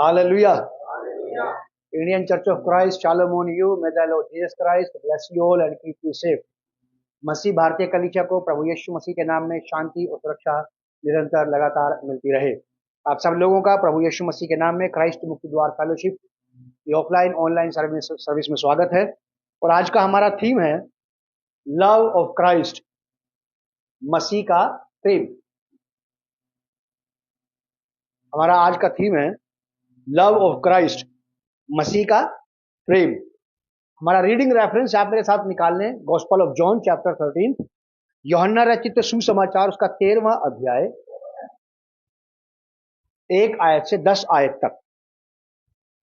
Hallelujah. Indian Church of Christ, shalom on you. May the Lord Jesus Christ bless you all and keep you safe. मसीह भारतीय कलीसिया को प्रभु यीशु मसीह के नाम में शांति और सुरक्षा निरंतर लगातार मिलती रहे। आप सब लोगों का प्रभु यीशु मसीह के नाम में क्राइस्ट मुक्ति द्वार फेलोशिप की ऑफलाइन ऑनलाइन सर्विस में स्वागत है। और आज का हमारा थीम है लव ऑफ क्राइस्ट, मसीह का प्रेम। हमारा आज का थीम है लव ऑफ क्राइस्ट, मसीह का प्रेम। हमारा रीडिंग रेफरेंस आप मेरे साथ निकाल लें, गॉस्पेल ऑफ जॉन चैप्टर 13, यूहन्ना रचित सुसमाचार उसका 13वां अध्याय 1 आयत से 10 आयत तक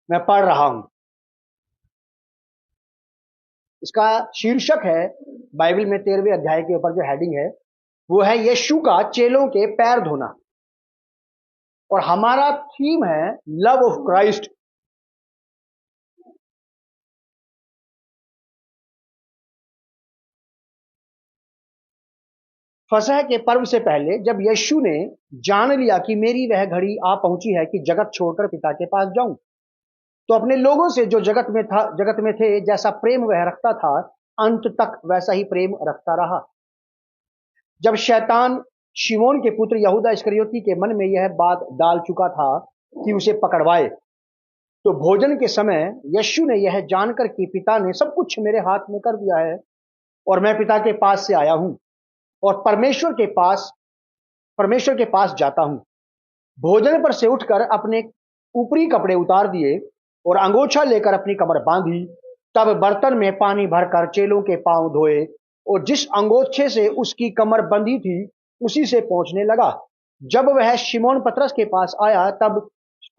मैं पढ़ रहा हूं। इसका शीर्षक है बाइबल में 13वें अध्याय के ऊपर जो हेडिंग है वो है यीशु का चेलों के पैर धोना। और हमारा थीम है लव ऑफ क्राइस्ट। फसह के पर्व से पहले जब यीशु ने जान लिया कि मेरी वह घड़ी आ पहुंची है कि जगत छोड़कर पिता के पास जाऊं, तो अपने लोगों से जो जगत में थे जैसा प्रेम वह रखता था, अंत तक वैसा ही प्रेम रखता रहा। जब शैतान शिमोन के पुत्र यहूदा इस्करियोती के मन में यह बात डाल चुका था कि उसे पकड़वाए, तो भोजन के समय यीशु ने यह जानकर कि पिता ने सब कुछ मेरे हाथ में कर दिया है और मैं पिता के पास से आया हूं और परमेश्वर के पास जाता हूं, भोजन पर से उठकर अपने ऊपरी कपड़े उतार दिए और अंगोछा लेकर अपनी कमर बांधी। तब बर्तन में पानी भरकर चेलों के पांव धोए और जिस अंगोछे से उसकी कमर बंधी थी उसी से पोंछने लगा। जब वह शिमोन पतरस के पास आया तब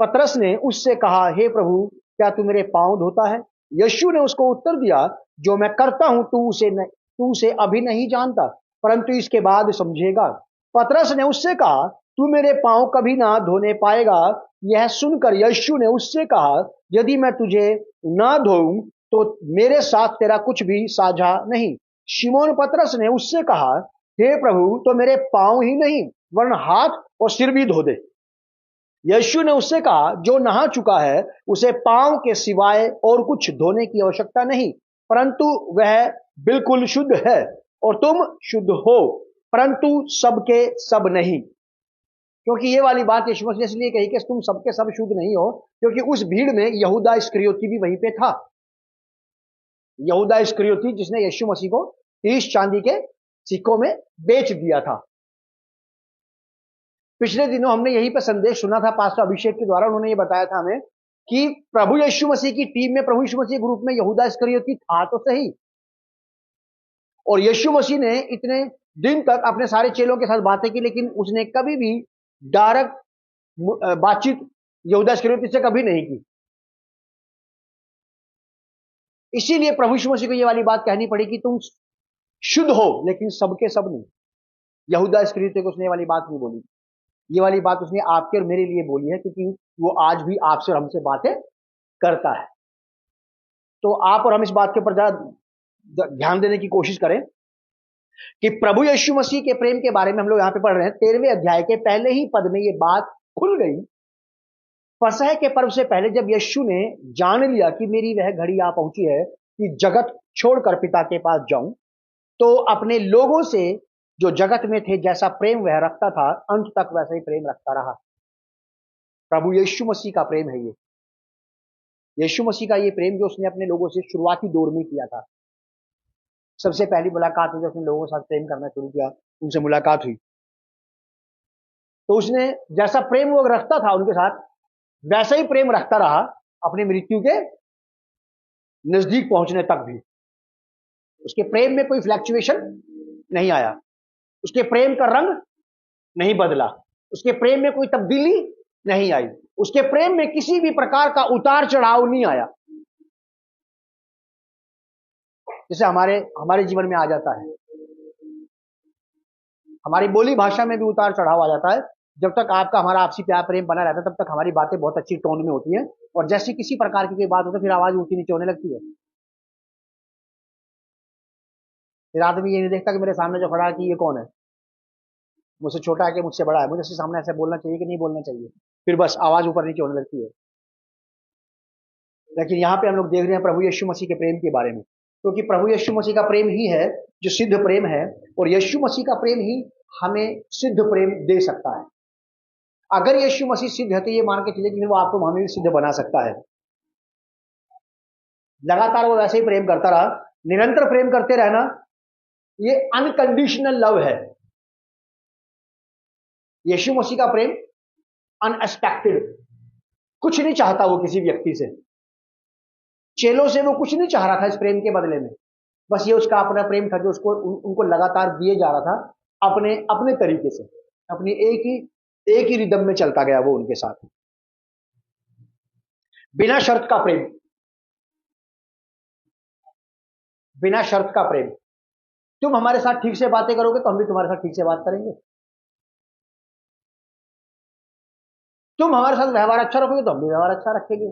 पतरस ने उससे कहा, हे प्रभु, क्या तू मेरे पांव धोता है? यीशु ने उसको उत्तर दिया, जो मैं करता हूं तू उसे अभी नहीं जानता, परंतु इसके बाद समझेगा। पतरस ने उससे कहा, तू मेरे पांव कभी ना धोने पाएगा। यह सुनकर यीशु ने उससे कहा, यदि मैं तुझे ना धोऊं तो मेरे साथ तेरा कुछ भी साझा नहीं। शिमोन पतरस ने उससे कहा, हे प्रभु, तो मेरे पांव ही नहीं वरन हाथ और सिर भी धो दे। यीशु ने उससे कहा, जो नहा चुका है उसे पांव के सिवाय और कुछ धोने की आवश्यकता नहीं, परंतु वह बिल्कुल शुद्ध है। और तुम शुद्ध हो, परंतु सबके सब नहीं। क्योंकि ये वाली बात यीशु मसीह ने इसलिए कही कि तुम सबके सब शुद्ध नहीं हो, क्योंकि उस भीड़ में यहूदा इस्करियोती भी वहीं पे था। यहूदा इस्करियोती जिसने यीशु मसीह को 30 चांदी के सिक्कों में बेच दिया था। पिछले दिनों हमने यहीं पर संदेश सुना था पास्टर अभिषेक के द्वारा। उन्होंने ये बताया था हमें कि प्रभु यीशु मसीह की टीम में, प्रभु यीशु मसीह ग्रुप में यहूदा इस्करियोती था तो सही, और यीशु मसीह ने इतने दिन तक अपने सारे चेलों के साथ बातें की, लेकिन उसने कभी भी डायरेक्ट बातचीत यहूदा इस्करियोती से कभी नहीं की। इसीलिए प्रभु यीशु मसीह को ये वाली बात कहनी पड़ी कि तुम शुद्ध हो, लेकिन सबके सब नहीं। यहूदा इस्करियोती को उसने ये वाली बात नहीं बोली। ये वाली बात उसने आपके और मेरे लिए बोली है, क्योंकि वो आज भी आपसे और हमसे बातें करता है। तो आप और हम इस बात के ऊपर ध्यान देने की कोशिश करें कि प्रभु यीशु मसीह के प्रेम के बारे में हम लोग यहां पे पढ़ रहे हैं। 13वें अध्याय के पहले ही पद में ये बात खुल गई। फसह के पर्व से पहले जब यीशु ने जान लिया कि मेरी वह घड़ी आ पहुंची है कि जगत छोड़कर पिता के पास जाऊं, तो अपने लोगों से जो जगत में थे जैसा प्रेम वह रखता था, अंत तक वैसा ही प्रेम रखता रहा। प्रभु यीशु मसीह का प्रेम है ये। यीशु मसीह का ये प्रेम जो उसने अपने लोगों से शुरुआती दौर में किया था। सबसे पहली मुलाकात में जब उसने लोगों के साथ प्रेम करना शुरू किया, उनसे मुलाकात हुई, तो उसने जैसा प्रेम वो रखता था उनके साथ, वैसा ही प्रेम रखता रहा अपनी मृत्यु के नजदीक पहुंचने तक भी। उसके प्रेम में कोई फ्लैक्चुएशन नहीं आया, उसके प्रेम का रंग नहीं बदला, उसके प्रेम में कोई तब्दीली नहीं आई, उसके प्रेम में किसी भी प्रकार का उतार चढ़ाव नहीं आया, जैसे हमारे जीवन में आ जाता है। हमारी बोली भाषा में भी उतार चढ़ाव आ जाता है। जब तक आपका हमारा आपसी प्यार प्रेम बना रहता है तब तक हमारी बातें बहुत अच्छी टोन में होती हैं, और जैसी किसी प्रकार की कोई बात होती है फिर आवाज ऊंची नीचे होने लगती है। फिर आदमी ये नहीं देखता कि मेरे सामने जो खड़ा है कि ये कौन है, मुझसे छोटा है कि मुझसे बड़ा है, मुझे सामने ऐसे बोलना चाहिए कि नहीं बोलना चाहिए, फिर बस आवाज ऊपर नीचे होने लगती है। लेकिन यहां पे हम लोग देख रहे हैं प्रभु यीशु मसीह के प्रेम के बारे में, क्योंकि प्रभु यीशु मसीह का प्रेम ही है जो सिद्ध प्रेम है, और यीशु मसीह का प्रेम ही हमें सिद्ध प्रेम दे सकता है। अगर यीशु मसीह सिद्ध है तो ये मान के चलिए कि वो आपको हमें भी सिद्ध बना सकता है। लगातार वो वैसे ही प्रेम करता रहा, निरंतर प्रेम करते रहना, ये अनकंडीशनल लव है। यीशु मसीह का प्रेम अनएक्सपेक्टेड, कुछ नहीं चाहता वो किसी व्यक्ति से, चेलों से वो कुछ नहीं चाह रहा था इस प्रेम के बदले में, बस ये उसका अपना प्रेम था जो उसको उनको लगातार दिए जा रहा था अपने अपने तरीके से, अपनी एक ही रिदम में चलता गया वो उनके साथ। बिना शर्त का प्रेम, बिना शर्त का प्रेम। तुम हमारे साथ ठीक से बातें करोगे तो हम भी तुम्हारे साथ ठीक से बात करेंगे, तुम हमारे साथ व्यवहार अच्छा रखोगे तो हम भी व्यवहार अच्छा रखेंगे।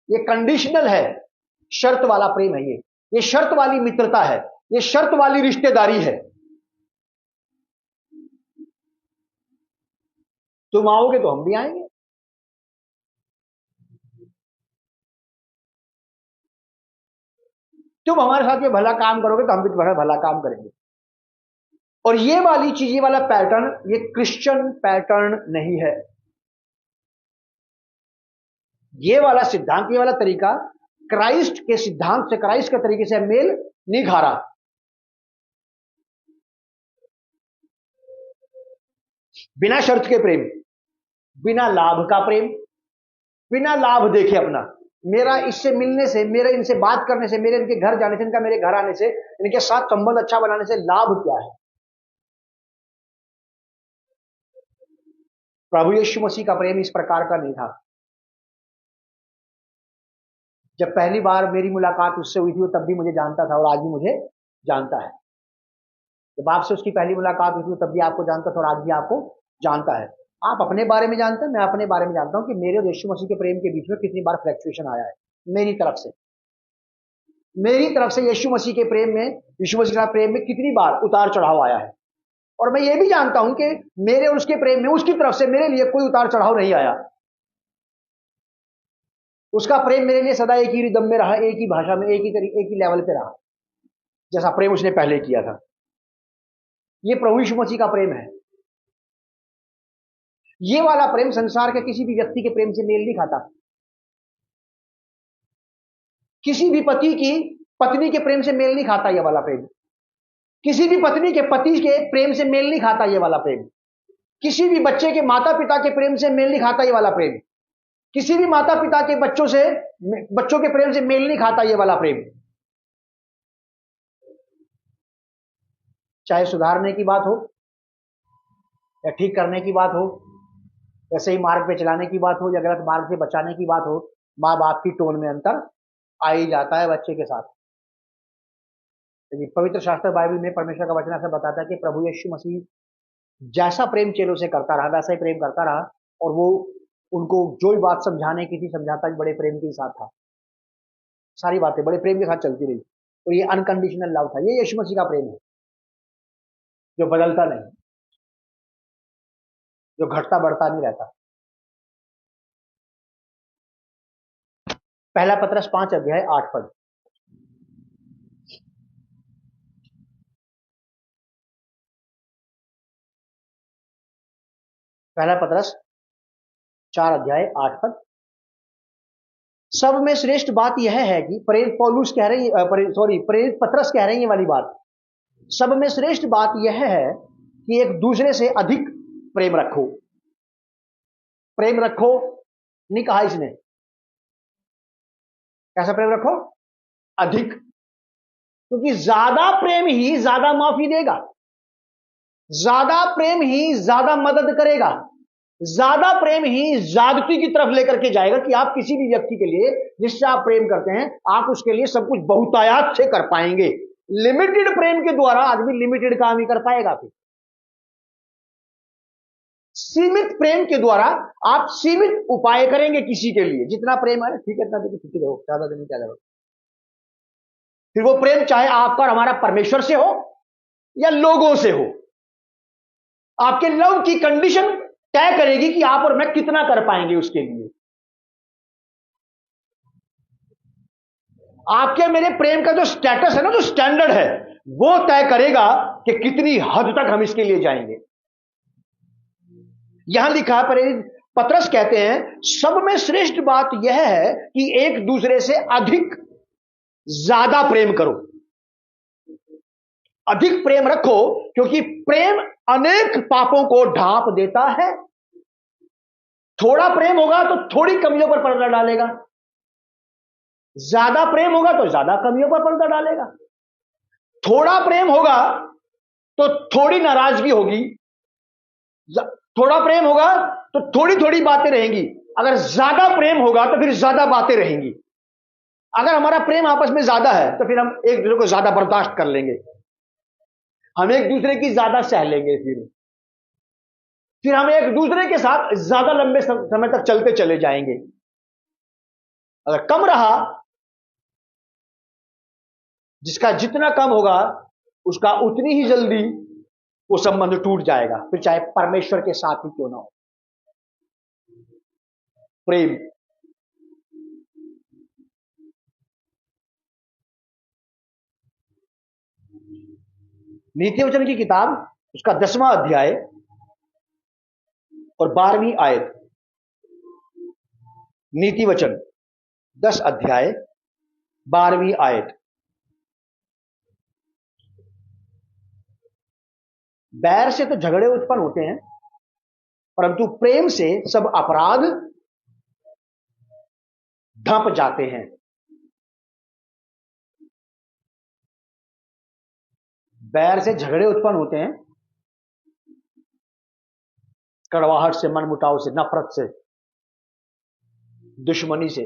ये कंडीशनल है, शर्त वाला प्रेम है ये शर्त वाली मित्रता है, ये शर्त वाली रिश्तेदारी है। तुम आओगे तो हम भी आएंगे, तुम हमारे साथ ये भला काम करोगे तो हम भी तुम्हारा भला काम करेंगे। और ये वाली चीज, ये वाला पैटर्न, ये क्रिश्चियन पैटर्न नहीं है। ये वाला सिद्धांत, ये वाला तरीका क्राइस्ट के सिद्धांत से, क्राइस्ट के तरीके से मेल नहीं खा रहा। बिना शर्त के प्रेम, बिना लाभ का प्रेम, बिना लाभ देखे अपना, मेरा इससे मिलने से, मेरे इनसे बात करने से, मेरे इनके घर जाने से, इनका मेरे घर आने से, इनके साथ संबंध अच्छा बनाने से लाभ क्या है। प्रभु यीशु मसीह का प्रेम इस प्रकार का नहीं था। जब पहली बार मेरी मुलाकात उससे हुई थी, वो तब भी मुझे जानता था और आज भी मुझे जानता है। जब आपसे उसकी पहली मुलाकात हुई थी तब भी आपको जानता था और आज भी आपको जानता है। आप अपने बारे में जानते हैं, मैं अपने बारे में जानता हूं कि मेरे और यीशु मसीह के प्रेम के बीच में कितनी बार फ्लक्चुएशन आया है मेरी तरफ से। मेरी तरफ से यीशु मसीह के प्रेम में, यीशु मसीह के प्रेम में कितनी बार उतार चढ़ाव आया है। और मैं ये भी जानता हूं कि मेरे और उसके प्रेम में उसकी तरफ से मेरे लिए कोई उतार चढ़ाव नहीं आया। उसका प्रेम मेरे लिए सदा एक ही रिदम में रहा, एक ही भाषा में, एक ही लेवल पे रहा, जैसा प्रेम उसने पहले किया था। ये प्रभु यीशु मसीह का प्रेम है। ये वाला प्रेम संसार के किसी भी व्यक्ति के प्रेम से मेल नहीं खाता। किसी भी पति की पत्नी के प्रेम से मेल नहीं खाता ये वाला प्रेम। किसी भी पत्नी के पति के प्रेम से मेल नहीं खाता ये वाला प्रेम। किसी भी बच्चे के माता पिता के प्रेम से मेल नहीं खाता ये वाला प्रेम। किसी भी माता पिता के बच्चों के प्रेम से मेल नहीं खाता ये वाला प्रेम। चाहे सुधारने की बात हो या ठीक करने की बात हो, या सही मार्ग पे चलाने की बात हो या गलत मार्ग से बचाने की बात हो, माँ बाप की टोन में अंतर आ ही जाता है बच्चे के साथ। लेकिन पवित्र शास्त्र बाइबल में परमेश्वर का वचन ऐसा बताता है कि प्रभु यीशु मसीह जैसा प्रेम चेलों से करता रहा वैसा ही प्रेम करता रहा, और वो उनको जो भी बात समझाने की थी समझाता भी बड़े प्रेम के साथ था। सारी बातें बड़े प्रेम के साथ चलती रही। तो ये अनकंडीशनल लव था, ये यीशु मसीह का प्रेम है जो बदलता नहीं, जो घटता बढ़ता नहीं रहता। पहला पत्रस 5 अध्याय 8 पद। पहला पत्रस 4 अध्याय 8 पद। सब में श्रेष्ठ बात यह है कि प्रेरित पौलुस कह रही, प्रेरित पत्रस कह रहे हैं ये वाली बात। सब में श्रेष्ठ बात यह है कि एक दूसरे से अधिक प्रेम रखो। प्रेम रखो नहीं कहा इसने, कैसा प्रेम रखो? अधिक। क्योंकि ज्यादा प्रेम ही ज्यादा माफी देगा, ज्यादा प्रेम ही ज्यादा मदद करेगा, ज्यादा प्रेम ही ज्यादती की तरफ लेकर के जाएगा कि आप किसी भी व्यक्ति के लिए जिससे आप प्रेम करते हैं, आप उसके लिए सब कुछ बहुतायात से कर पाएंगे। लिमिटेड प्रेम के द्वारा आदमी लिमिटेड काम ही कर पाएगा। फिर सीमित प्रेम के द्वारा आप सीमित उपाय करेंगे किसी के लिए। जितना प्रेम है ठीक है, इतना देर छुट्टी रहो, ज्यादा दिन क्या करो। फिर वो प्रेम चाहे आपका और हमारा परमेश्वर से हो या लोगों से हो, आपके लव की कंडीशन तय करेगी कि आप और मैं कितना कर पाएंगे उसके लिए। आपके मेरे प्रेम का जो स्टेटस है ना, जो स्टैंडर्ड है, वो तय करेगा कि कितनी हद तक हम इसके लिए जाएंगे। यहां लिखा पतरस कहते हैं सब में श्रेष्ठ बात यह है कि एक दूसरे से अधिक ज्यादा प्रेम करो, अधिक प्रेम रखो, क्योंकि प्रेम अनेक पापों को ढांप देता है। थोड़ा प्रेम होगा तो थोड़ी कमियों पर पर्दा डालेगा, ज्यादा प्रेम होगा तो ज्यादा कमियों पर पर्दा डालेगा। थोड़ा प्रेम होगा तो थोड़ी नाराजगी होगी, थोड़ा प्रेम होगा तो थोड़ी थोड़ी बातें रहेंगी। अगर ज्यादा प्रेम होगा तो फिर ज्यादा बातें रहेंगी। अगर हमारा प्रेम आपस में ज्यादा है तो फिर हम एक दूसरे को ज्यादा बर्दाश्त कर लेंगे, हम एक दूसरे की ज्यादा सह लेंगे, फिर हम एक दूसरे के साथ ज्यादा लंबे समय तक चलते चले जाएंगे। अगर कम रहा, जिसका जितना कम होगा उसका उतनी ही जल्दी वो संबंध टूट जाएगा, फिर चाहे परमेश्वर के साथ ही क्यों ना हो। प्रेम नीति वचन की किताब उसका 10वां अध्याय और 12वीं आयत। नीति वचन 10 अध्याय 12वीं आयत। बैर से तो झगड़े उत्पन्न होते हैं, परंतु प्रेम से सब अपराध ढंप जाते हैं। बैर से झगड़े उत्पन्न होते हैं, कड़वाहट से, मनमुटाव से, नफरत से, दुश्मनी से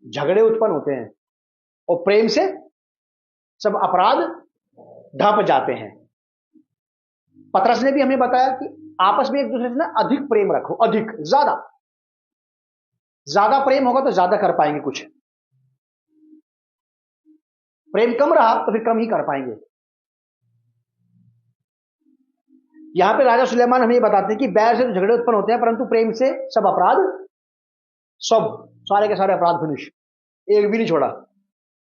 झगड़े उत्पन्न होते हैं, और प्रेम से सब अपराध ढंप जाते हैं। पतरस ने भी हमें बताया कि आपस में एक दूसरे से ना अधिक प्रेम रखो, अधिक, ज्यादा। ज्यादा प्रेम होगा तो ज्यादा कर पाएंगे कुछ, प्रेम कम रहा तो फिर कम ही कर पाएंगे। यहां पे राजा सुलेमान हमें बताते हैं कि बैर से तो झगड़े उत्पन्न होते हैं, परंतु प्रेम से सब अपराध, सब सारे के सारे अपराध फिनिश, एक भी नहीं छोड़ा,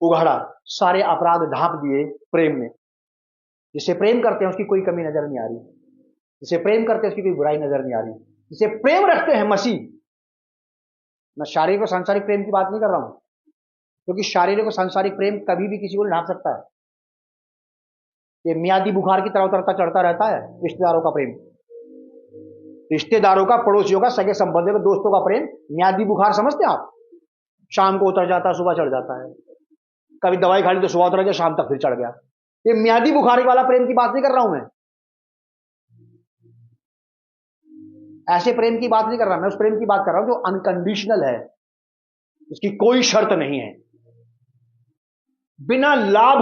उघाड़ा, सारे अपराध ढांप दिए प्रेम ने। जिसे प्रेम करते हैं उसकी कोई कमी नजर नहीं आ रही, जिसे प्रेम करते हैं उसकी कोई बुराई नजर नहीं आ रही, जिसे प्रेम रखते हैं मसीह। मैं शारीरिक और सांसारिक प्रेम की बात नहीं कर रहा हूं, क्योंकि शारीरिक और सांसारिक प्रेम कभी भी किसी को नहीं ढांप सकता है। ये मियादी बुखार की तरह उतरता चढ़ता रहता है। रिश्तेदारों का प्रेम, रिश्तेदारों का, पड़ोसियों का, सगे संबंधियों का, दोस्तों का प्रेम मियादी बुखार समझते हैं आप? शाम को उतर जाता है, सुबह चढ़ जाता है। कभी दवाई खा ली तो सुबह उतर गया, शाम तक फिर चढ़ गया। ये मियादी बुखार वाला प्रेम की बात नहीं कर रहा हूं मैं, ऐसे प्रेम की बात नहीं कर रहा मैं। उस प्रेम की बात कर रहा हूं जो अनकंडीशनल है, उसकी कोई शर्त नहीं है, बिना लाभ,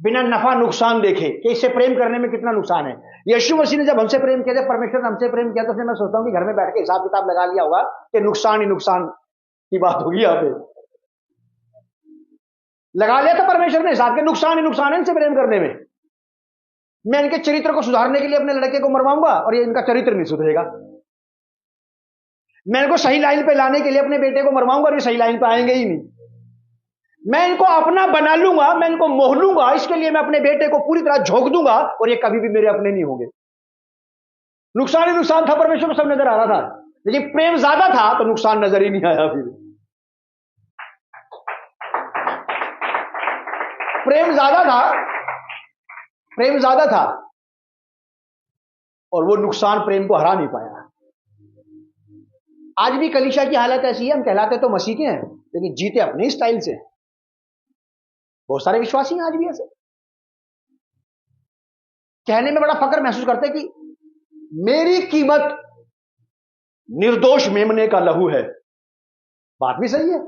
बिना नफा नुकसान देखे कि इससे प्रेम करने में कितना नुकसान है। यीशु मसीह ने जब हमसे प्रेम किया, जब परमेश्वर ने हमसे प्रेम किया, तो मैं सोचता हूं कि घर में बैठ के हिसाब किताब लगा लिया होगा कि नुकसान ही नुकसान की बात होगी। यहां पे लगा लिया था परमेश्वर ने हिसाब के, नुकसान ही नुकसान है इनसे प्रेम करने में। मैं इनके चरित्र को सुधारने के लिए अपने लड़के को मरवाऊंगा और ये इनका चरित्र नहीं सुधरेगा। मैं इनको सही लाइन पे लाने के लिए अपने बेटे को मरवाऊंगा और ये सही लाइन पे आएंगे ही नहीं। मैं इनको अपना बना लूंगा, मैं इनको मोह लूंगा, इसके लिए मैं अपने बेटे को पूरी तरह झोंक दूंगा और ये कभी भी मेरे अपने नहीं होंगे। नुकसान ही नुकसान था, परमेश्वर को सब नजर आ रहा था, लेकिन प्रेम ज्यादा था तो नुकसान नजर ही नहीं आया। फिर प्रेम ज्यादा था, प्रेम ज्यादा था और वो नुकसान प्रेम को हरा नहीं पाया। आज भी कलीसिया की हालत ऐसी है, हम कहलाते तो मसीह के हैं लेकिन जीते अपने स्टाइल से। बहुत सारे विश्वासी हैं आज भी ऐसे, कहने में बड़ा फक्र महसूस करते कि मेरी कीमत निर्दोष मेमने का लहू है। बात भी सही है,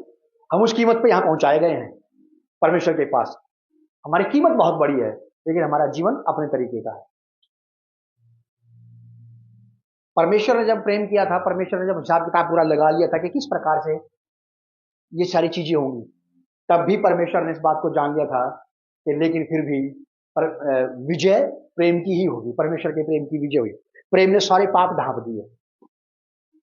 हम उस कीमत पे यहां पहुंचाए गए हैं परमेश्वर के पास। हमारी कीमत बहुत बड़ी है, लेकिन हमारा जीवन अपने तरीके का है। परमेश्वर ने जब प्रेम किया था, परमेश्वर ने जब हिसाब किताब पूरा लगा लिया था कि किस प्रकार से ये सारी चीजें होंगी, तब भी परमेश्वर ने इस बात को जान लिया था कि लेकिन फिर भी विजय प्रेम की ही होगी। परमेश्वर के प्रेम की विजय हुई। प्रेम ने सारे पाप ढांप दिए।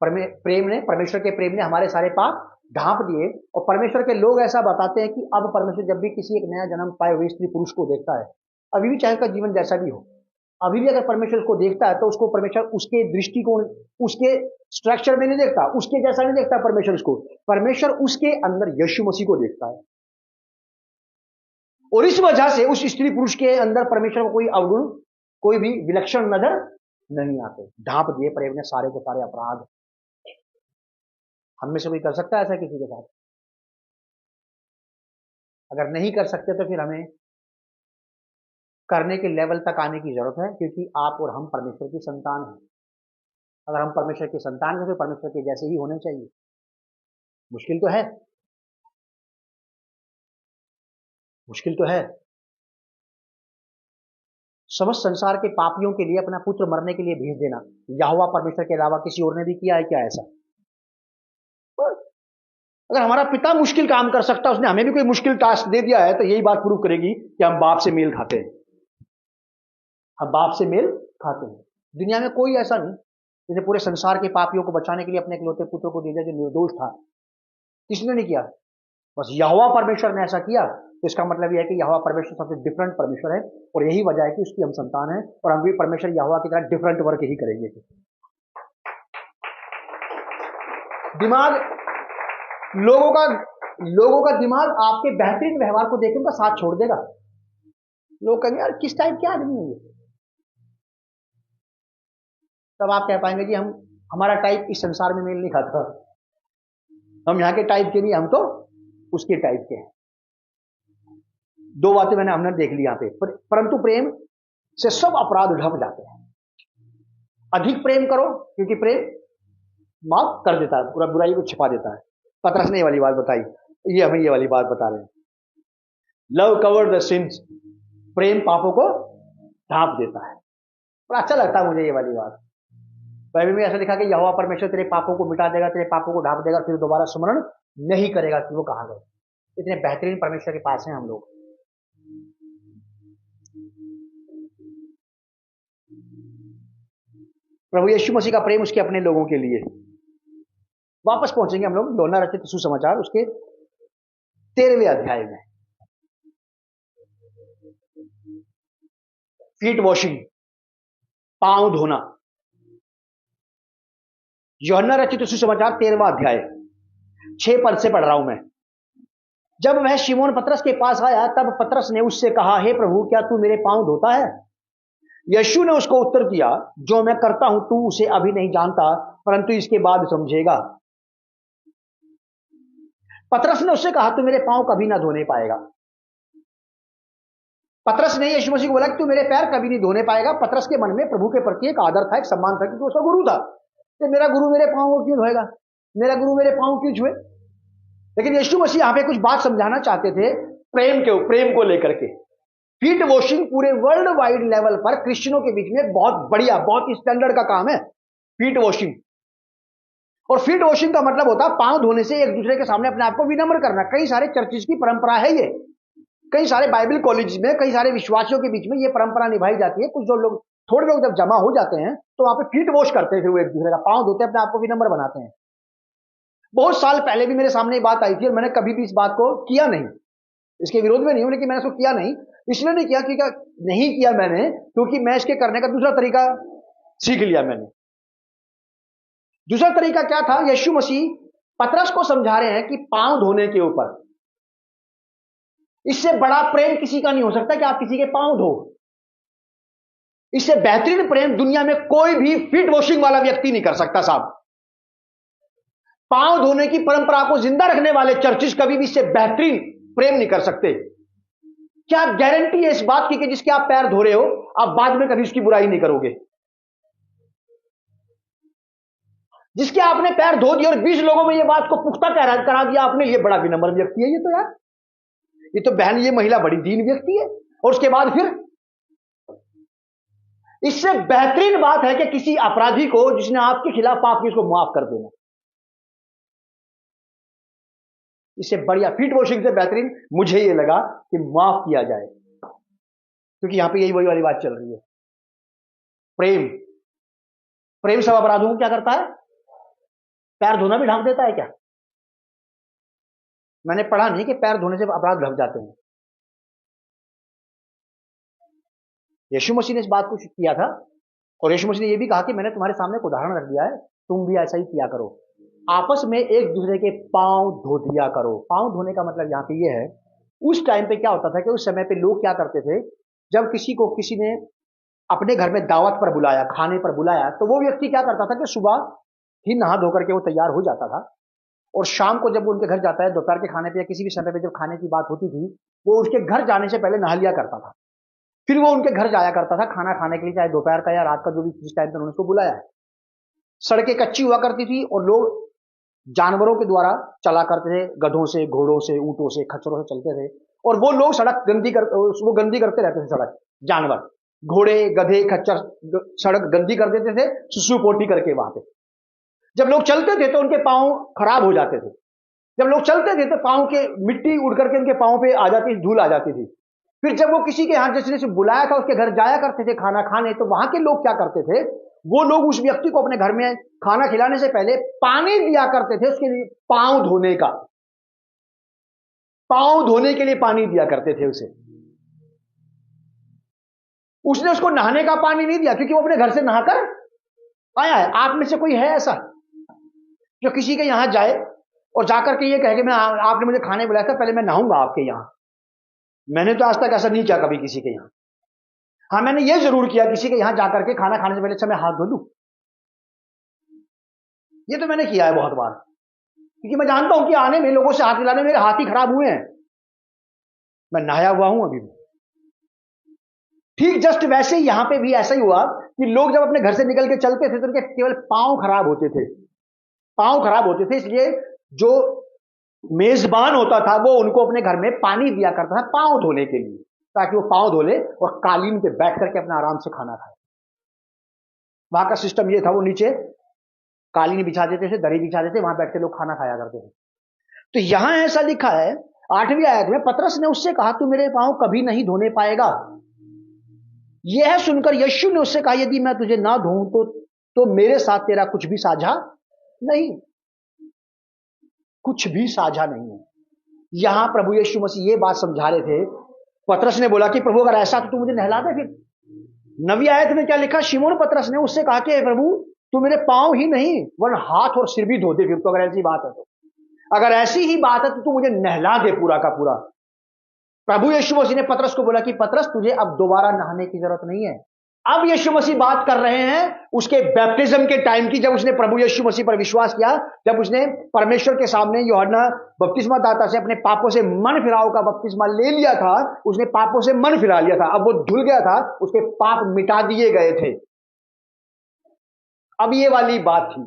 प्रेम ने, परमेश्वर के प्रेम ने हमारे सारे पाप ढांप दिए। और परमेश्वर के लोग ऐसा बताते हैं कि अब परमेश्वर जब भी किसी एक नया जन्म पाए हुए स्त्री पुरुष को देखता है, अभी भी चाहे उसका जीवन जैसा भी हो, अभी भी अगर परमेश्वर उसको देखता है तो उसको परमेश्वर उसके दृष्टिकोण, उसके स्ट्रक्चर में नहीं देखता, उसके जैसा नहीं देखता परमेश्वर उसको। परमेश्वर उसके अंदर यीशु मसीह को देखता है, और इस वजह से उस स्त्री पुरुष के अंदर परमेश्वर को कोई अवगुण, कोई भी विलक्षण नजर नहीं आते। ढांप दिए प्रेम ने सारे के सारे अपराध। हम में से कोई कर सकता है ऐसा किसी के साथ? अगर नहीं कर सकते तो फिर हमें करने के लेवल तक आने की जरूरत है, क्योंकि आप और हम परमेश्वर की संतान हैं। अगर हम परमेश्वर की संतान हैं तो परमेश्वर के जैसे ही होने चाहिए। मुश्किल तो है, मुश्किल तो है। समस्त संसार के पापियों के लिए अपना पुत्र मरने के लिए भेज देना, यहोवा परमेश्वर के अलावा किसी और ने भी किया है क्या ऐसा? अगर हमारा पिता मुश्किल काम कर सकता है, उसने हमें भी कोई मुश्किल टास्क दे दिया है, तो यही बात प्रूव करेगी कि हम बाप से मेल खाते हैं। हम बाप से मेल खाते हैं। दुनिया में कोई ऐसा नहीं जिसने पूरे संसार के पापियों को बचाने के लिए अपने इकलौते पुत्र को दे दिया जो निर्दोष था। किसने नहीं किया? बस यहोवा परमेश्वर ने ऐसा किया। तो इसका मतलब यह है कि यहोवा परमेश्वर सबसे डिफरेंट परमेश्वर है, और यही वजह है कि उसकी हम संतान है, और हम भी परमेश्वर यहोवा की तरह डिफरेंट वर्क ही करेंगे। दिमाग, लोगों का दिमाग आपके बेहतरीन व्यवहार को देखकर उनका साथ छोड़ देगा। लोग कहेंगे यार किस टाइप के आदमी है ये, तब आप कह पाएंगे कि हमारा टाइप इस संसार में मेल नहीं खाता, हम यहाँ के टाइप के नहीं, हम तो उसके टाइप के हैं। दो बातें हमने देख ली यहाँ पे। परंतु प्रेम से सब अपराध ढक जाते हैं। अधिक प्रेम करो, क्योंकि प्रेम माफ कर देता है, पूरा बुराई को छिपा देता है। पतरस ने ये वाली बात बताई, ये हमें ये वाली बात बता रहे हैं, लव कवर द सिंस, प्रेम पापों को ढांप देता है। और अच्छा लगता है मुझे ये वाली बात। बाइबल में ऐसा लिखा कि यहोवा परमेश्वर तेरे पापों को मिटा देगा, तेरे पापों को ढांप देगा, फिर दोबारा स्मरण नहीं करेगा कि वो कहां गए। इतने बेहतरीन परमेश्वर के पास हैं हम लोग। प्रभु यीशु मसीह का प्रेम उसके अपने लोगों के लिए। वापस पहुंचेंगे हम लोग यूहन्ना रचित सुसमाचार उसके 13वें अध्याय में। फीट वॉशिंग, पांव धोना। यूहन्ना रचित सुसमाचार 13वां अध्याय 6 पद से पढ़ रहा हूं मैं। जब वह शिमोन पतरस के पास आया, तब पतरस ने उससे कहा, हे प्रभु, क्या तू मेरे पांव धोता है? यीशु ने उसको उत्तर दिया, जो मैं करता हूं तू उसे अभी नहीं जानता, परंतु इसके बाद समझेगा। पतरस ने उससे कहा, तू मेरे पांव कभी ना धोने पाएगा। पतरस ने यीशु मसीह को बोला कि तू मेरे पैर कभी नहीं धोने पाएगा। पतरस के मन में प्रभु के प्रति एक आदर था, एक सम्मान था, क्योंकि उसका गुरु था। कि मेरा गुरु मेरे पांव को क्यों धोएगा, मेरा गुरु मेरे पांव क्यों छुए? लेकिन यीशु मसीह यहां पे कुछ बात समझाना चाहते थे प्रेम को लेकर के। फीट वॉशिंग पूरे वर्ल्ड वाइड लेवल पर क्रिश्चियनों के बीच में बहुत बढ़िया, बहुत स्टैंडर्ड का काम है फीट वॉशिंग। और फीट वॉशिंग का मतलब होता है पांव धोने से एक दूसरे के सामने अपने आप को विनम्र करना। कई सारे चर्चिज की परंपरा है ये, कई सारे बाइबल कॉलेज में, कई सारे विश्वासियों के बीच में ये परंपरा निभाई जाती है। कुछ जो लोग, थोड़े लोग जब जमा हो जाते हैं तो वहां पे फीट वॉश करते हैं, फिर वो एक दूसरे का पांव धोते हैं, अपने आप को विनम्र बनाते हैं। बहुत साल पहले भी मेरे सामने बात आई थी और मैंने कभी भी इस बात को किया नहीं, इसके विरोध में नहीं हूं, लेकिन मैंने इसको किया नहीं। इसलिए नहीं किया क्योंकि नहीं किया मैंने, क्योंकि मैं इसके करने का दूसरा तरीका सीख लिया मैंने। दूसरा तरीका क्या था? यीशु मसीह पतरस को समझा रहे हैं कि पांव धोने के ऊपर, इससे बड़ा प्रेम किसी का नहीं हो सकता कि आप किसी के पांव धो। इससे बेहतरीन प्रेम दुनिया में कोई भी फीट वॉशिंग वाला व्यक्ति नहीं कर सकता साहब। पांव धोने की परंपरा को जिंदा रखने वाले चर्चिस कभी भी इससे बेहतरीन प्रेम नहीं कर सकते। क्या गारंटी है इस बात की कि जिसके आप पैर धो रहे हो, आप बाद में कभी उसकी बुराई नहीं करोगे? जिसके आपने पैर धो दिए और 20 लोगों में यह बात को पुख्ता करा दिया आपने, ये बड़ा विनम्र व्यक्ति है ये तो यार, ये तो बहन, ये महिला बड़ी दीन व्यक्ति है। और उसके बाद फिर इससे बेहतरीन बात है कि किसी अपराधी को जिसने आपके खिलाफ पाप किया उसको माफ कर देना। इससे बढ़िया फीट वॉशिंग से बेहतरीन मुझे ये लगा कि माफ किया जाए, क्योंकि यहां पे यही वही वाली बात चल रही है। प्रेम सब अपराधों को क्या करता है? पैर धोना भी ढांप देता है क्या? मैंने पढ़ा नहीं कि पैर धोने से अपराध ढक जाते हैं। यीशु मसीह ने इस बात को किया था, और यीशु मसीह ने यह भी कहा कि मैंने तुम्हारे सामने एक उदाहरण रख दिया है, तुम भी ऐसा ही किया करो। आपस में एक दूसरे के पांव धो दिया करो। पांव धोने का मतलब यहाँ पे ये है, उस टाइम पे क्या होता था कि उस समय पे लोग क्या करते थे, जब किसी को किसी ने अपने घर में दावत पर बुलाया, खाने पर बुलाया, तो वो व्यक्ति क्या करता था कि सुबह ही नहा धो करके वो तैयार हो जाता था, और शाम को जब वो उनके घर जाता है, दोपहर के खाने पे या किसी भी समय पे जब खाने की बात होती थी, वो उसके घर जाने से पहले नहा लिया करता था। फिर वो उनके घर जाया करता था खाना खाने के लिए, चाहे दोपहर का या रात का, जो भी जिस टाइम पर उन्होंने उसको बुलाया है। सड़कें कच्ची हुआ करती थी और लोग जानवरों के द्वारा चला करते थे, गधों से, घोड़ों से, ऊंटों से, खच्चरों से चलते थे, और वो लोग सड़क वो गंदी करते रहते थे। सड़क, जानवर, घोड़े, गधे, खच्चर सड़क गंदी कर देते थे सुसु पोटी करके। वहां पे जब लोग चलते थे तो उनके पांव खराब हो जाते थे। जब लोग चलते थे तो पांव के मिट्टी उड़ करके उनके पांव पे आ जाती, धूल आ जाती थी। फिर जब वो किसी के यहां जिसने से बुलाया था उसके घर जाया करते थे खाना खाने, तो वहां के लोग क्या करते थे, वो लोग उस व्यक्ति को अपने घर में खाना खिलाने से पहले पानी दिया करते थे उसके लिए, पांव धोने का, पांव धोने के लिए पानी दिया करते थे उसे। उसने उसको नहाने का पानी नहीं दिया, क्योंकि वो अपने घर से नहाकर आया है। आप में से कोई है ऐसा जो किसी के यहां जाए और जाकर के ये कहे कि मैं आपने मुझे खाने बुलाया था, पहले मैं नहाऊंगा आपके यहां? मैंने तो आज तक ऐसा नहीं किया कभी किसी के यहां। हाँ, मैंने ये जरूर किया, किसी के यहां जाकर के खाना खाने से पहले अच्छा मैं हाथ धो लूं, ये तो मैंने किया है बहुत बार, क्योंकि मैं जानता हूं कि आने में, लोगों से हाथ मिलाने मेरे हाथ ही खराब हुए हैं। मैं नहाया हुआ हूं अभी भी। ठीक जस्ट वैसे ही यहां पे भी ऐसा ही हुआ कि लोग जब अपने घर से निकल के चलते थे तो उनके केवल पांव खराब होते थे, पांव खराब होते थे। इसलिए जो मेजबान होता था वो उनको अपने घर में पानी दिया करता था पांव धोने के लिए, ताकि वो पांव धो ले और कालीन पे बैठ करके अपना आराम से खाना खाए। वहां का सिस्टम ये था, वो नीचे कालीन बिछा देते थे, दरी बिछा देते, वहां बैठ के लोग खाना खाया करते थे। तो यहां ऐसा लिखा है 8वीं आयत में, पतरस ने उससे कहा तू मेरे पांव कभी नहीं धोने पाएगा। यह सुनकर यीशु ने उससे कहा यदि मैं तुझे ना धोऊं तो मेरे साथ तेरा कुछ भी साझा नहीं, कुछ भी साझा नहीं है। यहां प्रभु यीशु मसीह ये बात समझा रहे थे। पतरस ने बोला कि प्रभु अगर ऐसा तो तू मुझे नहला दे। फिर 9वीं आयत में क्या लिखा, शिमोन पतरस ने उससे कहा कि प्रभु तू मेरे पांव ही नहीं वरन हाथ और सिर भी धो दे। फिर तो अगर ऐसी बात है तो, अगर ऐसी ही बात है तो तू मुझे नहला दे पूरा का पूरा। प्रभु यीशु मसीह ने पतरस को बोला कि पतरस तुझे अब दोबारा नहाने की जरूरत नहीं है। अब यीशु मसीह बात कर रहे हैं उसके बैप्टिज्म के टाइम की, जब उसने प्रभु यीशु मसीह पर विश्वास किया, जब उसने परमेश्वर के सामने यूहन्ना बपतिस्मा दाता से अपने पापों से मन फिराव का बपतिस्मा ले लिया था। उसने पापों से मन फिरा लिया था, अब वो धुल गया था, उसके पाप मिटा दिए गए थे। अब ये वाली बात थी,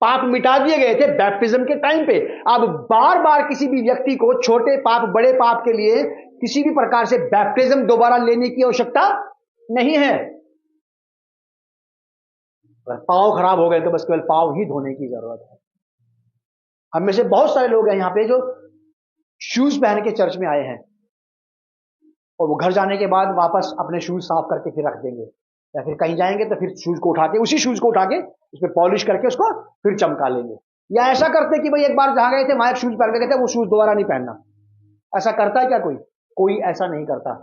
पाप मिटा दिए गए थे बैप्टिज्म के टाइम पे। अब बार बार किसी भी व्यक्ति को छोटे पाप बड़े पाप के लिए किसी भी प्रकार से बैप्टिज्म दोबारा लेने की आवश्यकता नहीं है। पांव खराब हो गए तो बस केवल पांव ही धोने की जरूरत है। हम में से बहुत सारे लोग हैं यहां पे जो शूज पहन के चर्च में आए हैं और वो घर जाने के बाद वापस अपने शूज साफ करके फिर रख देंगे, या फिर कहीं जाएंगे तो फिर शूज को उठा के, उसी शूज को उठा के उसमें पॉलिश करके उसको फिर चमका लेंगे। या ऐसा करते कि भाई एक बार जहां गए थे वहां एक शूज पहन के गए थे, वो शूज दोबारा नहीं पहनना। ऐसा करता है क्या कोई? कोई ऐसा नहीं करता।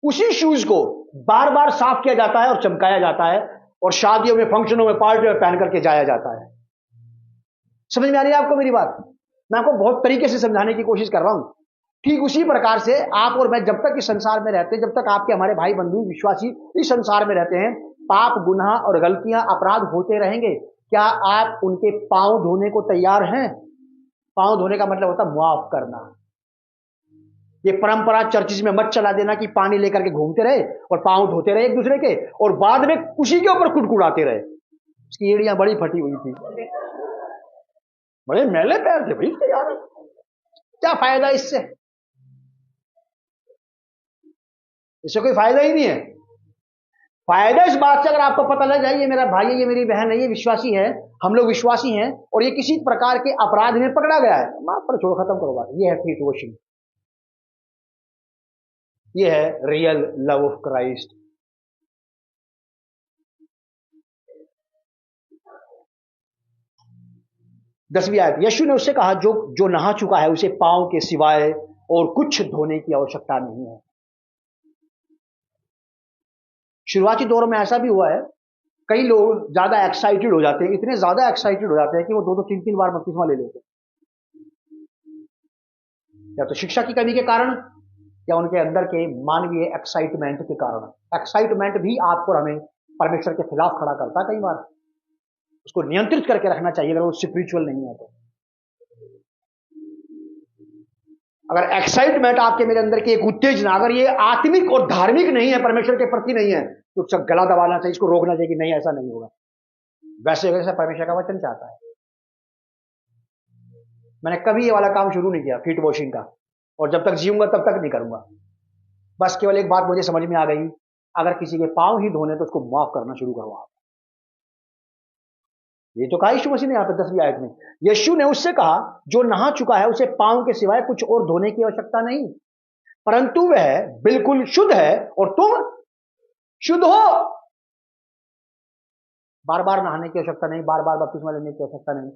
उसी शूज को बार बार साफ किया जाता है और चमकाया जाता है, और शादियों में, फंक्शनों में, पार्टियों में पहन करके जाया जाता है। समझ में आ रही है आपको मेरी बात? मैं आपको बहुत तरीके से समझाने की कोशिश कर रहा हूं। ठीक उसी प्रकार से आप और मैं जब तक इस संसार में रहते हैं, जब तक आपके हमारे भाई बंधु विश्वासी इस संसार में रहते हैं, पाप, गुनाह और गलतियां, अपराध होते रहेंगे। क्या आप उनके पांव धोने को तैयार हैं? पांव धोने का मतलब होता है माफ करना। ये परंपरा चर्चिस में मत चला देना कि पानी लेकर के घूमते रहे और पांव धोते रहे एक दूसरे के, और बाद में उसी के ऊपर कुड़कुड़ाते रहे। उसकी एड़ियां बड़ी फटी हुई थी, बड़े मैले पैर थे भाई यार, क्या फायदा इससे? इससे कोई फायदा ही नहीं है। फायदा इस बात से अगर आपको पता लग जाए ये मेरा भाई है, ये मेरी बहन है, ये विश्वासी है, हम लोग विश्वासी हैं, और ये किसी प्रकार के अपराध में पकड़ा गया है, माफ पर छोड़ो, खत्म करो बात। ये है फीट वॉशिंग, ये है रियल लव ऑफ क्राइस्ट। 10वीं आयत, यीशु ने उससे कहा, जो जो नहा चुका है उसे पांव के सिवाय और कुछ धोने की आवश्यकता नहीं है। शुरुआती दौर में ऐसा भी हुआ है, कई लोग ज्यादा एक्साइटेड हो जाते हैं, इतने ज्यादा एक्साइटेड हो जाते हैं कि वो 2-3 बार बपतिस्मा ले लेते हैं, या तो शिक्षा की कमी के कारण या उनके अंदर के मानवीय एक्साइटमेंट के कारण। एक्साइटमेंट भी आपको हमें परमेश्वर के खिलाफ खड़ा करता है कई बार। उसको नियंत्रित करके रखना चाहिए अगर वो स्पिरिचुअल नहीं है तो। अगर एक्साइटमेंट आपके मेरे अंदर की एक उत्तेजना अगर ये आत्मिक और धार्मिक नहीं है, परमेश्वर के प्रति नहीं है, तो उसका गला दबाना चाहिए, इसको रोकना चाहिए कि नहीं ऐसा नहीं होगा। वैसे वैसे परमेश्वर का वचन चाहता है। मैंने कभी ये वाला काम शुरू नहीं किया फीट वॉशिंग का, और जब तक जीऊंगा तब तक नहीं करूंगा। बस केवल एक बात मुझे समझ में आ गई, अगर किसी के पांव ही धोने तो उसको माफ करना शुरू करो आप। ये तो कहा यीशु मसीह ने यहां पे 10वीं आयत में। यीशु ने उससे कहा, जो नहा चुका है उसे पांव के सिवाय कुछ और धोने की आवश्यकता नहीं, परंतु वह बिल्कुल शुद्ध है और तुम शुद्ध हो। बार बार नहाने की आवश्यकता नहीं, बार बार बपतिस्मा लेने की आवश्यकता नहीं,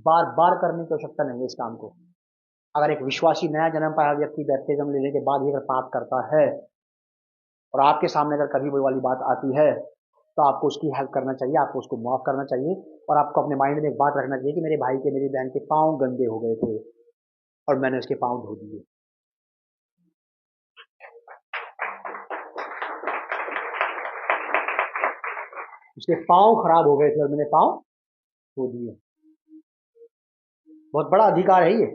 बार बार करने की आवश्यकता नहीं है इस काम को। अगर एक विश्वासी नया जन्म पाया व्यक्ति बैप्टिज्म लेने के बाद ही अगर पाप करता है और आपके सामने अगर कभी वो वाली बात आती है, तो आपको उसकी हेल्प करना चाहिए, आपको उसको माफ करना चाहिए, और आपको अपने माइंड में एक बात रखना चाहिए कि मेरे भाई के मेरी बहन के पांव गंदे हो गए थे और मैंने उसके पांव धो दिए। उसके पांव खराब हो गए थे और मैंने पांव धो दिए। बहुत बड़ा अधिकार है ये।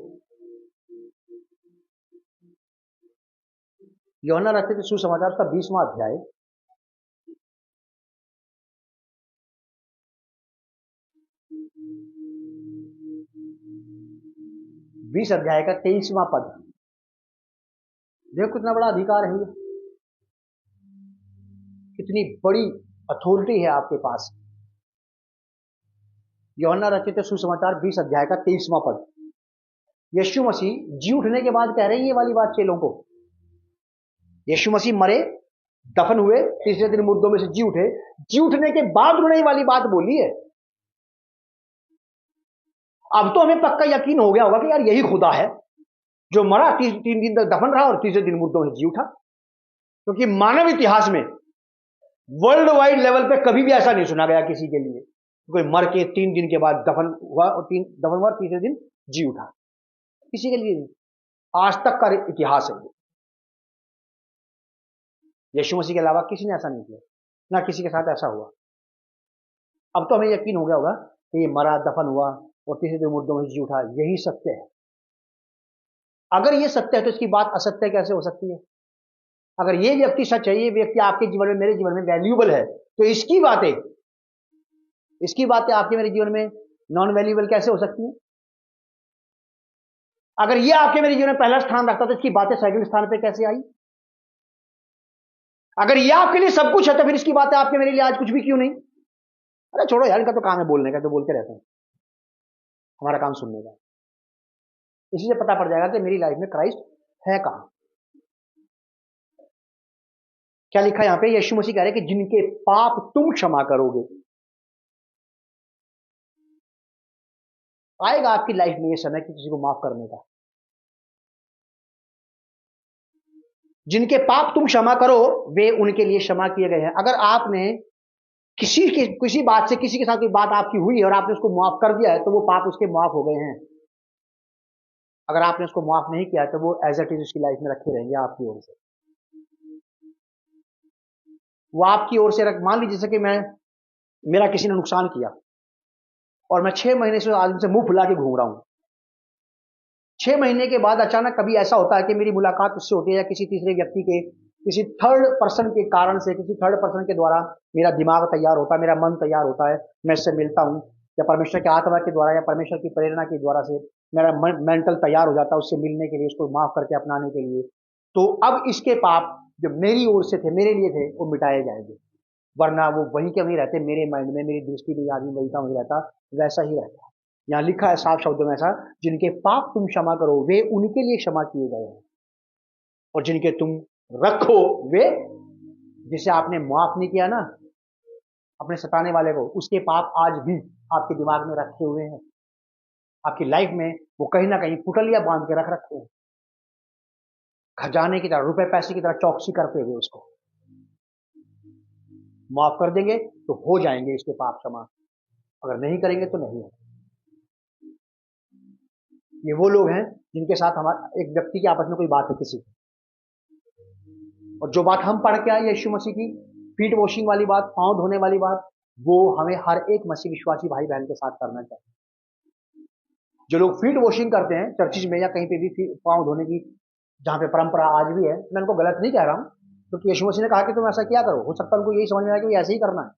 यूहन्ना रचित सुसमाचार का 20वां अध्याय, बीस अध्याय का 23वां पद। देखो कितना बड़ा अधिकार है ये, कितनी बड़ी अथॉरिटी है आपके पास। यूहन्ना रचित सुसमाचार 20 अध्याय का 23वां पद। यीशु मसीह जी उठने के बाद कह रहे हैं ये वाली बात चेलों को। यीशु मसीह मरे, दफन हुए, तीसरे दिन मुर्दों में से जी उठे। जी उठने के बाद उन्होंने ये वाली बात बोली है। अब तो हमें पक्का यकीन हो गया होगा कि यार यही खुदा है जो मरा, 3 दिन तक दफन रहा और तीसरे दिन मुर्दों में जी उठा। क्योंकि मानव इतिहास में वर्ल्ड वाइड लेवल पे कभी भी ऐसा नहीं सुना गया किसी के लिए कोई मर के 3 दिन के बाद दफन हुआ और दफन हुआ तीसरे दिन जी उठा, किसी के लिए नहीं। आज तक का इतिहास है। यीशु मसीह के अलावा किसी ने ऐसा नहीं किया, ना किसी के साथ ऐसा हुआ। अब तो हमें यकीन हो गया होगा कि ये मरा, दफन हुआ और तीसरे दिन मुर्दों में जी उठा, यही सत्य है। अगर ये सत्य है तो इसकी बात असत्य कैसे हो सकती है? अगर ये व्यक्ति सच है, ये व्यक्ति आपके जीवन में मेरे जीवन में वैल्यूएबल है, तो इसकी बातें आपके मेरे जीवन में नॉन वैल्यूएबल कैसे हो सकती है? अगर ये आपके मेरे जीवन में पहला स्थान रखता तो इसकी बातें सेकंड स्थान पे कैसे आई? अगर ये आपके लिए सब कुछ है तो फिर इसकी बातें आपके मेरे लिए आज कुछ भी क्यों नहीं? अरे छोड़ो यार, इनका तो काम है बोलने का, तो बोलते रहते हैं, हमारा काम सुनने का। इसी से पता पड़ जाएगा कि मेरी लाइफ में क्राइस्ट है कहां। क्या लिखा यहां पे? यीशु मसीह कह रहे हैं कि जिनके पाप तुम क्षमा करोगे। आएगा आपकी लाइफ में ये समय कि किसी को माफ करने का। जिनके पाप तुम क्षमा करो वे उनके लिए क्षमा किए गए हैं। अगर आपने किसी बात से किसी के साथ कोई बात आपकी हुई है और आपने उसको माफ कर दिया है तो वो पाप उसके माफ हो गए हैं। अगर आपने उसको माफ नहीं किया तो वो एज इट इज उसकी लाइफ में रखे रहेंगे आपकी ओर से। वो आपकी ओर से मान लीजिए जैसे कि मेरा किसी ने नुकसान किया और मैं 6 महीने से आदमी से मुंह फुला के घूम रहा हूं। 6 महीने के बाद अचानक कभी ऐसा होता है कि मेरी मुलाकात उससे होती है या किसी तीसरे व्यक्ति के, किसी थर्ड पर्सन के कारण से, किसी थर्ड पर्सन के द्वारा मेरा दिमाग तैयार होता है, मेरा मन तैयार होता है, मैं इससे मिलता हूं, या परमेश्वर के आत्मा के द्वारा या परमेश्वर की प्रेरणा के द्वारा से मेरा मेंटल तैयार हो जाता है उससे मिलने के लिए, उसको माफ करके अपनाने के लिए। तो अब इसके पाप जो मेरी ओर से थे, मेरे लिए थे, वो मिटाए जाएंगे। वरना वो वहीं के वहीं रहते, मेरे माइंड में, मेरी दृष्टि में आदमी वही का वही रहता, वैसा ही रहता। यहां लिखा है साफ शब्दों में ऐसा, जिनके पाप तुम क्षमा करो वे उनके लिए क्षमा किए गए हैं, और जिनके तुम रखो वे, जिसे आपने माफ नहीं किया ना अपने सताने वाले को, उसके पाप आज भी आपके दिमाग में रखे हुए हैं। आपकी लाइफ में वो कहीं ना कहीं पुटलियां बांध के रख रखे हैं, खजाने की तरह, रुपए पैसे की तरह चौकसी करते हुए उसको। माफ कर देंगे तो हो जाएंगे इसके पाप क्षमा, अगर नहीं करेंगे तो नहीं है। ये वो लोग हैं जिनके साथ हमारा एक व्यक्ति की आपस में कोई बात है किसी की, और जो बात हम पढ़ के आए यीशु मसीह की फीट वॉशिंग वाली बात, पांव धोने वाली बात, वो हमें हर एक मसीह विश्वासी भाई बहन के साथ करना चाहिए। जो लोग फीट वॉशिंग करते हैं चर्चिज में या कहीं पे भी पांव धोने की जहां पे परंपरा आज भी है, मैं उनको गलत नहीं कह रहा हूं, क्योंकि यीशु मसीह ने कहा कि तुम ऐसा क्या करो, हो सकता है उनको यही समझ में आया कि ऐसे ही करना है।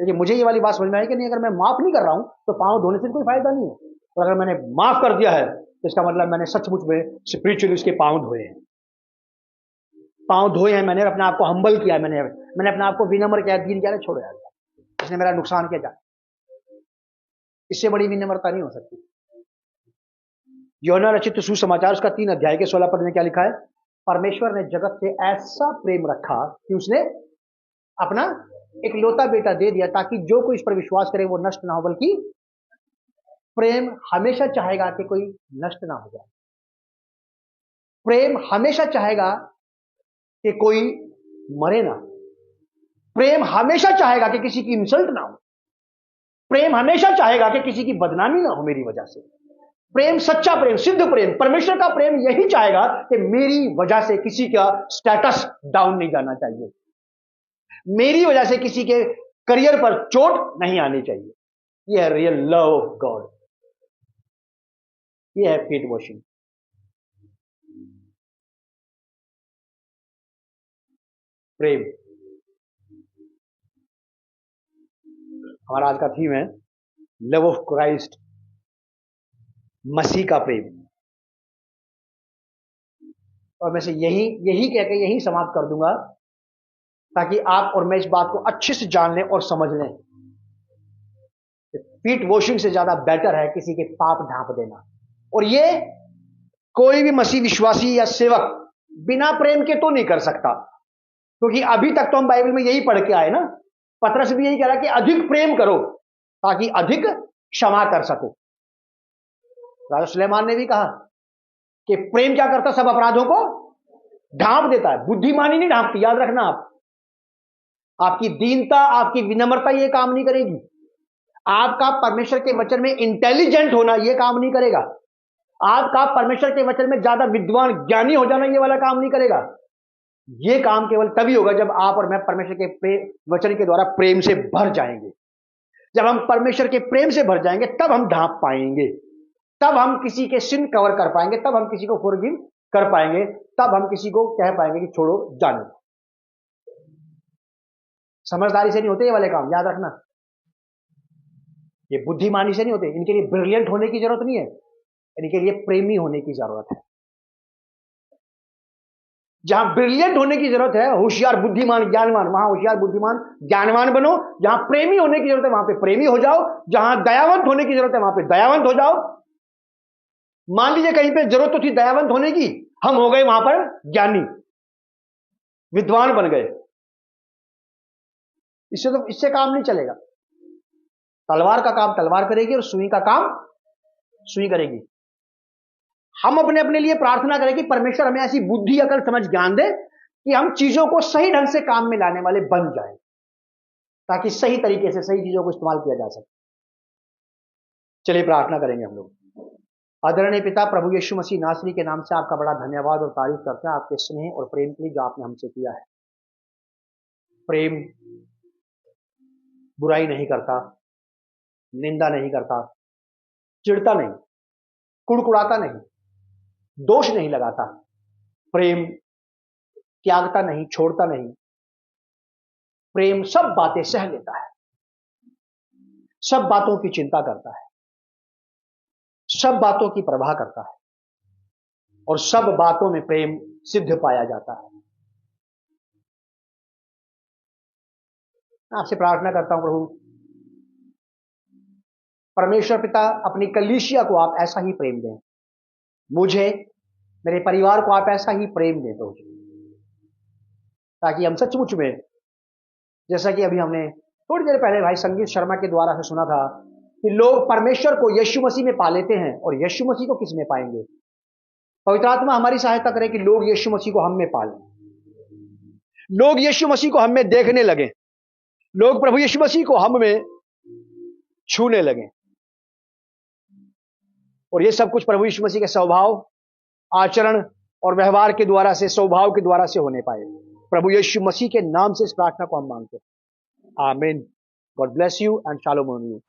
लेकिन मुझे ये वाली बात समझ में आई कि नहीं, अगर मैं माफ नहीं कर रहा हूं तो पांव धोने से कोई फायदा नहीं है, और अगर मैंने माफ कर दिया है तो इसका मतलब मैंने सचमुच में स्पिरिचुअली उसके पांव धोए हैं, पांव धोए हैं, मैंने अपने आप को हम्बल किया, मैंने अपने आप को विनम्र किया, दीन किया, छोड़ो यार, इसने मेरा नुकसान किया जाए, इससे बड़ी विनम्रता नहीं हो सकती। यूहन्ना रचित सुसमाचार उसका 3 अध्याय के 16 पद में क्या लिखा है? परमेश्वर ने जगत से ऐसा प्रेम रखा कि उसने अपना इकलौता बेटा दे दिया, ताकि जो कोई इस पर विश्वास करे वो नष्ट ना हो, बल्कि प्रेम हमेशा चाहेगा कि कोई नष्ट ना हो जाए। प्रेम हमेशा चाहेगा कि कोई मरे ना। प्रेम हमेशा चाहेगा कि किसी की इंसल्ट ना हो। प्रेम हमेशा चाहेगा कि किसी की बदनामी ना हो मेरी वजह से। प्रेम, सच्चा प्रेम, सिद्ध प्रेम, परमेश्वर का प्रेम यही चाहेगा कि मेरी वजह से किसी का स्टेटस डाउन नहीं जाना चाहिए, मेरी वजह से किसी के करियर पर चोट नहीं आनी चाहिए। यह है रियल लव ऑफ गॉड, यह है फीट वॉशिंग। प्रेम हमारा आज का थीम है, लव ऑफ क्राइस्ट, मसीह का प्रेम। और मैं से यही कहकर यही समाप्त कर दूंगा, ताकि आप और मैं इस बात को अच्छे से जान लें और समझ लें। फीट वॉशिंग से ज्यादा बेटर है किसी के पाप ढांप देना, और ये कोई भी मसीह विश्वासी या सेवक बिना प्रेम के तो नहीं कर सकता, क्योंकि अभी तक तो हम बाइबल में यही पढ़ के आए ना। पतरस भी यही कह रहा कि अधिक प्रेम करो ताकि अधिक क्षमा कर सको। राजा सुलेमान ने भी कहा कि प्रेम क्या करता, सब अपराधों को ढांप देता है, बुद्धिमानी नहीं ढांपती। याद रखना, आपकी दीनता, आपकी विनम्रता ये काम नहीं करेगी। आपका परमेश्वर के वचन में इंटेलिजेंट होना ये काम नहीं करेगा। आपका परमेश्वर के वचन में ज्यादा विद्वान ज्ञानी हो जाना ये वाला काम नहीं करेगा। ये काम केवल तभी होगा जब आप और मैं परमेश्वर के वचन के द्वारा प्रेम से भर जाएंगे। जब हम परमेश्वर के प्रेम से भर जाएंगे तब हम ढांप पाएंगे, तब हम किसी के सिन कवर कर पाएंगे, तब हम किसी को फॉरगिव कर पाएंगे, तब हम किसी को कह पाएंगे कि छोड़ो जाने। समझदारी से नहीं होते ये वाले काम, याद रखना। ये बुद्धिमानी से नहीं होते, इनके लिए ब्रिलियंट होने की जरूरत नहीं है, इनके लिए प्रेमी होने की जरूरत है। जहां ब्रिलियंट होने की जरूरत है, होशियार बुद्धिमान ज्ञानवान, वहां होशियार बुद्धिमान ज्ञानवान बनो। जहां प्रेमी होने की जरूरत है वहां पे प्रेमी हो जाओ। जहां दयावंत होने की जरूरत है वहां पे दयावंत हो जाओ। मान लीजिए कहीं पे जरूरत तो थी दयावंत होने की, हम हो गए वहां पर ज्ञानी, विद्वान बन गए। इससे काम नहीं चलेगा। तलवार का काम तलवार करेगी और सुई का काम सुई करेगी। हम अपने अपने लिए प्रार्थना करें कि परमेश्वर हमें ऐसी बुद्धि, अकल, समझ, ज्ञान दे कि हम चीजों को सही ढंग से काम में लाने वाले बन जाएं, ताकि सही तरीके से सही चीजों को इस्तेमाल किया जा सके। चलिए प्रार्थना करेंगे हम लोग। आदरणीय पिता प्रभु यीशु मसीह नासरी के नाम से आपका बड़ा धन्यवाद और तारीफ करते हैं आपके स्नेह और प्रेम के लिए जो आपने हमसे किया है। प्रेम बुराई नहीं करता, निंदा नहीं करता, चिढ़ता नहीं, कुड़कुड़ाता नहीं, दोष नहीं लगाता। प्रेम त्यागता नहीं, छोड़ता नहीं। प्रेम सब बातें सह लेता है, सब बातों की चिंता करता है, सब बातों की परवाह करता है, और सब बातों में प्रेम सिद्ध पाया जाता है। आपसे प्रार्थना करता हूं प्रभु परमेश्वर पिता, अपनी कलीसिया को आप ऐसा ही प्रेम दें, मुझे, मेरे परिवार को आप ऐसा ही प्रेम दें प्रभु, ताकि हम सचमुच में, जैसा कि अभी हमने थोड़ी देर पहले भाई संगीत शर्मा के द्वारा से सुना था, कि लोग परमेश्वर को यीशु मसीह में पा लेते हैं और यीशु मसीह को किस में पाएंगे। पवित्र आत्मा हमारी सहायता करे कि लोग यीशु मसीह को हम में पा लें, लोग यीशु मसीह को हम में देखने लगे, लोग प्रभु यीशु मसीह को हम में छूने लगे। और ये सब कुछ प्रभु यीशु मसीह के स्वभाव, आचरण और व्यवहार के द्वारा से, स्वभाव के द्वारा से होने पाए। प्रभु यीशु मसीह के नाम से इस प्रार्थना को हम मांगते हैं। आमीन। God bless you and shalom on you.